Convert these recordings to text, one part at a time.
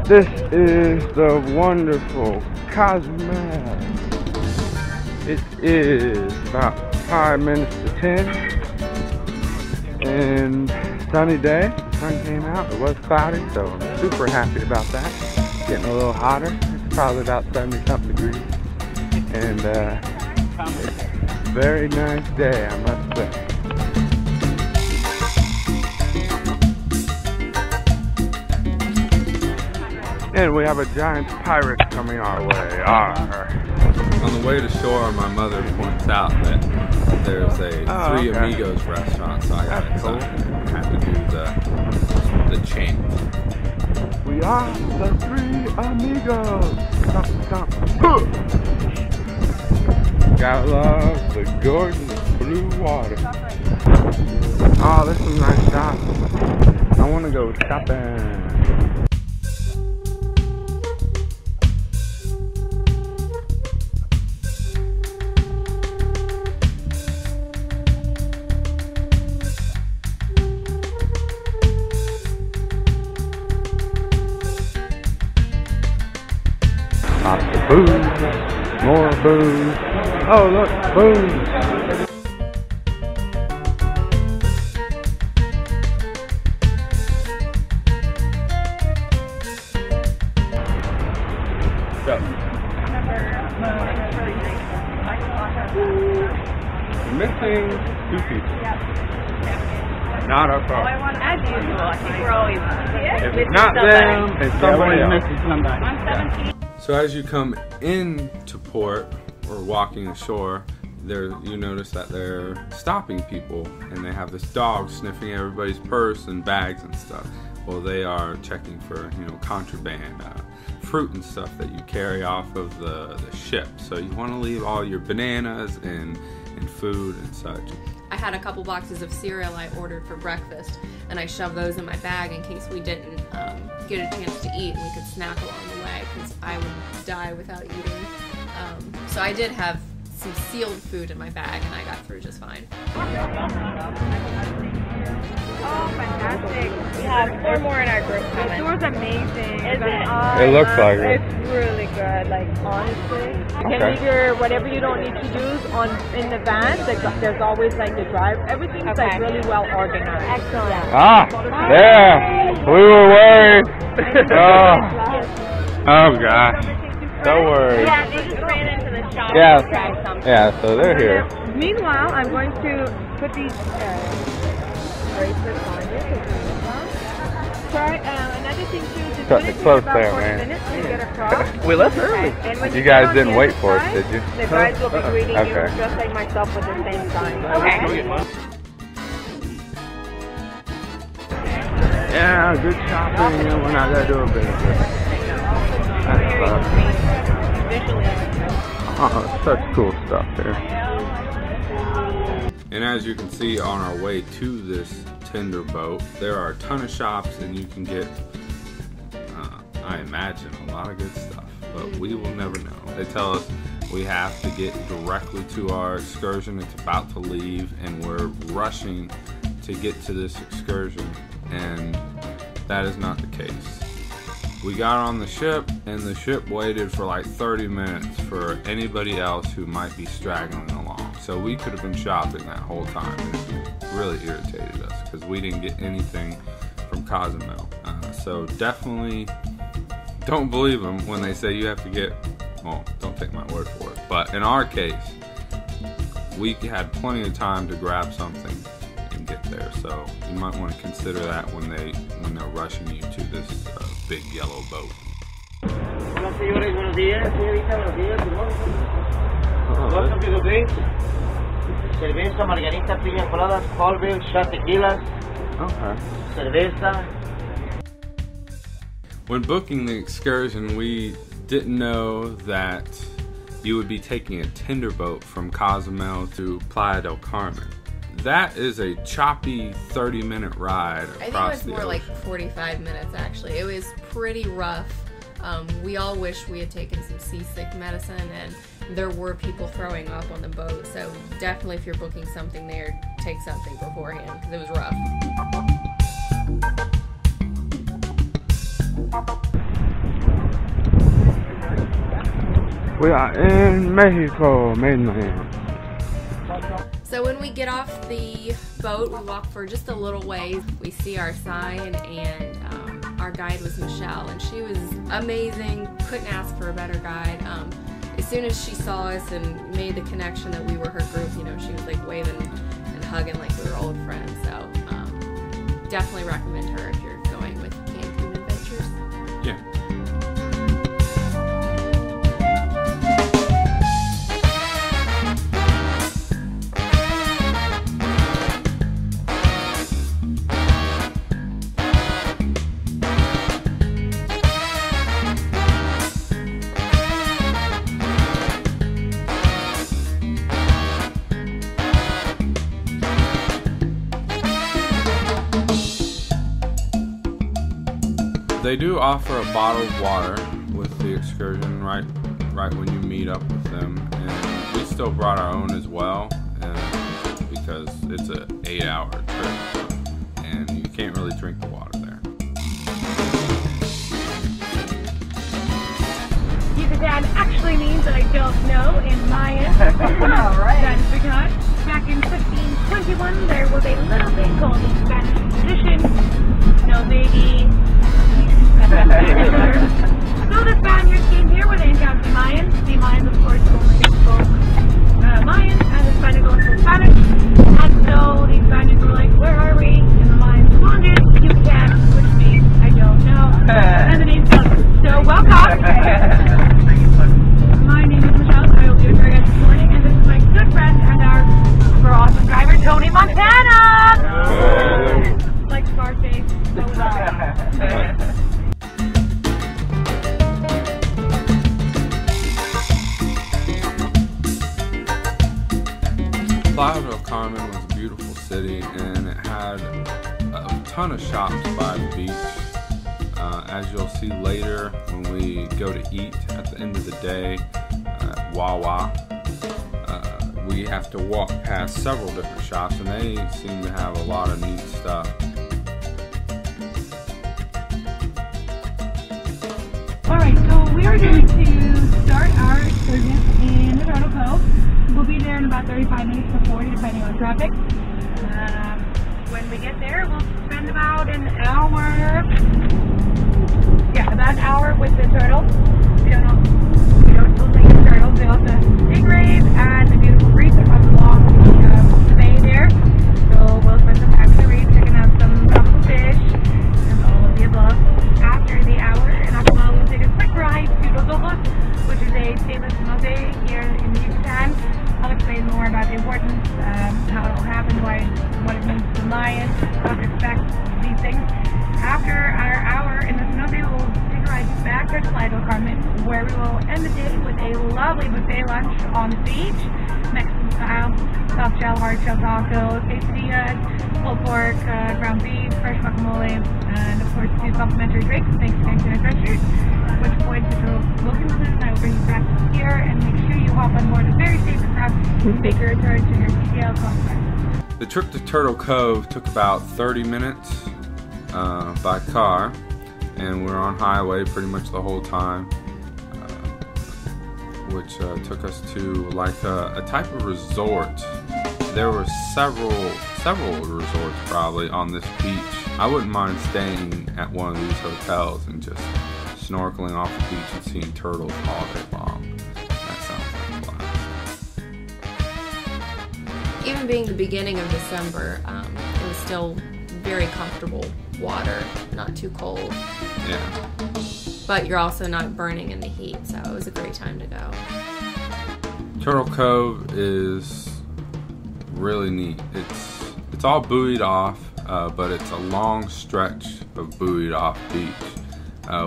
This is the wonderful Cozumel. It is about 5 minutes to 10 and sunny day. The sun came out. It was cloudy, so I'm super happy about that. Getting a little hotter. It's probably about 70 something degrees. And it's a very nice day, I must say. And we have a giant pirate coming our way. Arr. On the way to shore, my mother points out that there's a Three Amigos restaurant, so I got excited. I had to do the chant. We are the Three Amigos. Stomp, stomp. Gotta love the gorgeous blue water. Oh, there's some nice shops. I want to go shopping. Lots of booze, more booze. Oh look, booze. Go. Missing 2 people. Not our problem. As usual, I think we're always. If it's not them, it's somebody else. So as you come into port or walking ashore, you notice that they're stopping people, and they have this dog sniffing everybody's purse and bags and stuff. Well, they are checking for, contraband, fruit and stuff that you carry off of the ship. So you want to leave all your bananas and food and such. I had a couple boxes of cereal I ordered for breakfast, and I shoved those in my bag in case we didn't get a chance to eat and we could snack along the way, because I would die without eating. So I did have some sealed food in my bag, and I got through just fine. Oh, fantastic. We have 4 more in our group coming. The tour's amazing. Is it? It looks like it. It's really good, like, honestly. You can leave your, whatever you don't need to use in the van. There's always, like, the drive. Everything's, like, really well organized. Excellent. Ah, yeah. We were worried. Oh gosh. So worried. Yeah, they just ran into the shop to grab something. Yeah, so they're here. Meanwhile, I'm going to put these bracelets on you. Try another thing too. To Cut put it it close about there, 40 man. minutes to get across. We left early. And when You get guys on didn't the wait other for us, side, did you? The guys will be greeting Okay. you just like myself with the same sign. Okay. Yeah, good shopping. We're not gonna do a business. That's fun. Oh, such cool stuff here. And as you can see on our way to this tender boat, there are a ton of shops, and you can get, I imagine, a lot of good stuff. But we will never know. They tell us we have to get directly to our excursion. It's about to leave, and we're rushing to get to this excursion, and that is not the case. We got on the ship, and the ship waited for like 30 minutes for anybody else who might be straggling along. So we could have been shopping that whole time, and it really irritated us because we didn't get anything from Cozumel. So definitely don't believe them when they say you have to get, well, don't take my word for it. But in our case, we had plenty of time to grab something and get there. So you might want to consider that when they're rushing you to this big yellow boat. Hola señores, buenos días, señorita, buenos días, good morning. Welcome to the drink. Cerveza, margarita, piña coladas, Colville, shot tequilas. Okay. Cerveza. When booking the excursion, we didn't know that you would be taking a tender boat from Cozumel to Playa Del Carmen. That is a choppy 30-minute ride across the ocean. I think it was more like 45 minutes, actually. It was pretty rough. We all wish we had taken some seasick medicine, and there were people throwing up on the boat. So definitely, if you're booking something there, take something beforehand, because it was rough. We are in Mexico, mainland. So when we get off the boat, we walk for just a little ways. We see our sign, and our guide was Michelle, and she was amazing. Couldn't ask for a better guide. As soon as she saw us and made the connection that we were her group, you know, she was like waving and hugging like we were old friends. So definitely recommend her if you're going with camping adventures. Yeah. They do offer a bottled water with the excursion right when you meet up with them, and we still brought our own as well, because it's an 8-hour trip, and you can't really drink the water there. Yucatan actually means that I don't know in Mayan. That's because back in 1521 there was a little thing called the Spanish Inquisition. No baby. So the Spaniards came here when they encountered the Mayans. The Mayans, of course, only spoke Mayan, and the Spaniards only spoke Spanish. And so the Spaniards were like, "Where are we?" And the Mayans responded, "Yucatan," which means I don't know. And the name stuck. So welcome. My name is Michelle. I will be your tour guide this morning, and this is my good friend and our super awesome driver, Tony Montana. Like Scarface. So Playa Del Carmen was a beautiful city, and it had a ton of shops by the beach. As you'll see later when we go to eat at the end of the day at Wawa, we have to walk past several different shops, and they seem to have a lot of neat stuff. Alright, so we are going to start our excursion in the Turtle Cove. We'll be there in about 35 minutes to 40, depending on traffic. When we get there, we'll spend about an hour. Yeah, about an hour with the turtles. We don't totally get turtles. They also have stingrays and the beautiful reef that comes along the bay there. So we'll spend some time in the reef, checking out some tropical fish and all of the above. After the hour in Cozumel, we'll take a quick ride to Los Ojos, which is a stateless cenote here in the Yucatan. I'll explain more about the importance, how it all happened, what it means to the Mayans, how to expect these things. After our hour in the cenote, we'll take a ride back to Playa Del Carmen, where we will end the day with a lovely buffet lunch on the beach, Mexican style, soft shell, hard shell tacos, quesadillas, pulled pork, ground beef, fresh guacamole, and of course 2 complimentary drinks thanks to Camping Adventures. At which point the tour will conclude, and I will bring you back here and make sure you hop on board a very safe craft and make your return to your CDL conference. The trip to Turtle Cove took about 30 minutes by car, and we're on highway pretty much the whole time, which took us to like a type of resort. There were several resorts probably on this beach. I wouldn't mind staying at one of these hotels and just snorkeling off the beach and seeing turtles all day long. That sounds like a blast. Even being the beginning of December, it was still very comfortable water, not too cold. Yeah. But you're also not burning in the heat, so it was a great time to go. Turtle Cove is really neat. It's all buoyed off, but it's a long stretch of buoyed off beach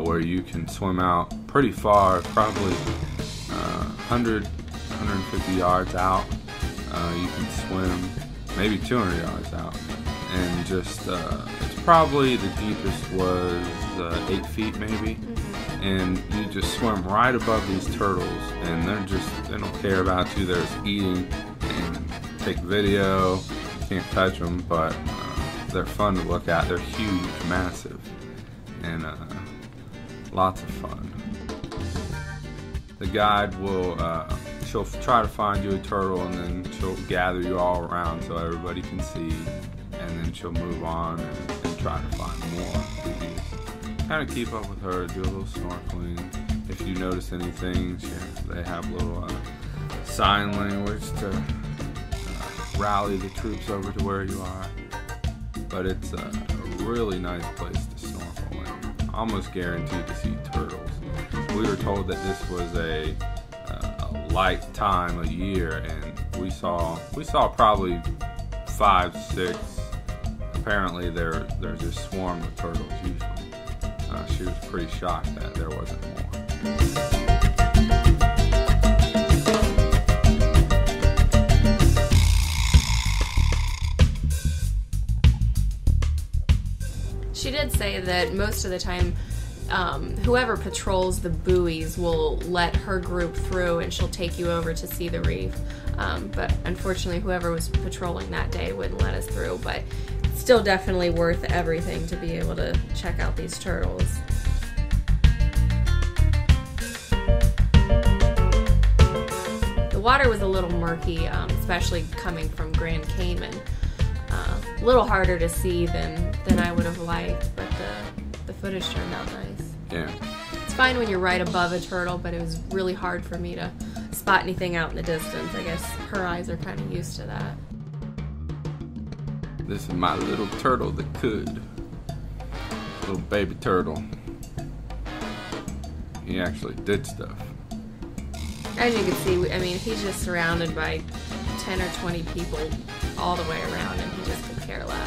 where you can swim out pretty far, probably 150 yards out. You can swim maybe 200 yards out, and just it's probably the deepest was 8 feet maybe. And you just swim right above these turtles, and they don't care about you. They're just eating and take video. You can't touch them, but they're fun to look at. They're huge, massive, and lots of fun. the guide will, she'll try to find you a turtle, and then she'll gather you all around so everybody can see, and then she'll move on and try to find more. Kind of keep up with her, do a little snorkeling. If you notice anything, they have little sign language to rally the troops over to where you are. But it's a really nice place to snorkel, and almost guaranteed to see turtles. We were told that this was a light time of year, and we saw probably 5, 6. Apparently they're just swarmed with turtles usually. She was pretty shocked that there wasn't more. She did say that most of the time, whoever patrols the buoys will let her group through, and she'll take you over to see the reef. But unfortunately, whoever was patrolling that day wouldn't let us through. But still definitely worth everything to be able to check out these turtles. The water was a little murky, especially coming from Grand Cayman. A little harder to see than I would have liked, but the footage turned out nice. Yeah. It's fine when you're right above a turtle, but it was really hard for me to spot anything out in the distance. I guess her eyes are kind of used to that. This is my little turtle that could. Little baby turtle. He actually did stuff. As you can see, I mean, he's just surrounded by 10 or 20 people all the way around, and he just could care less.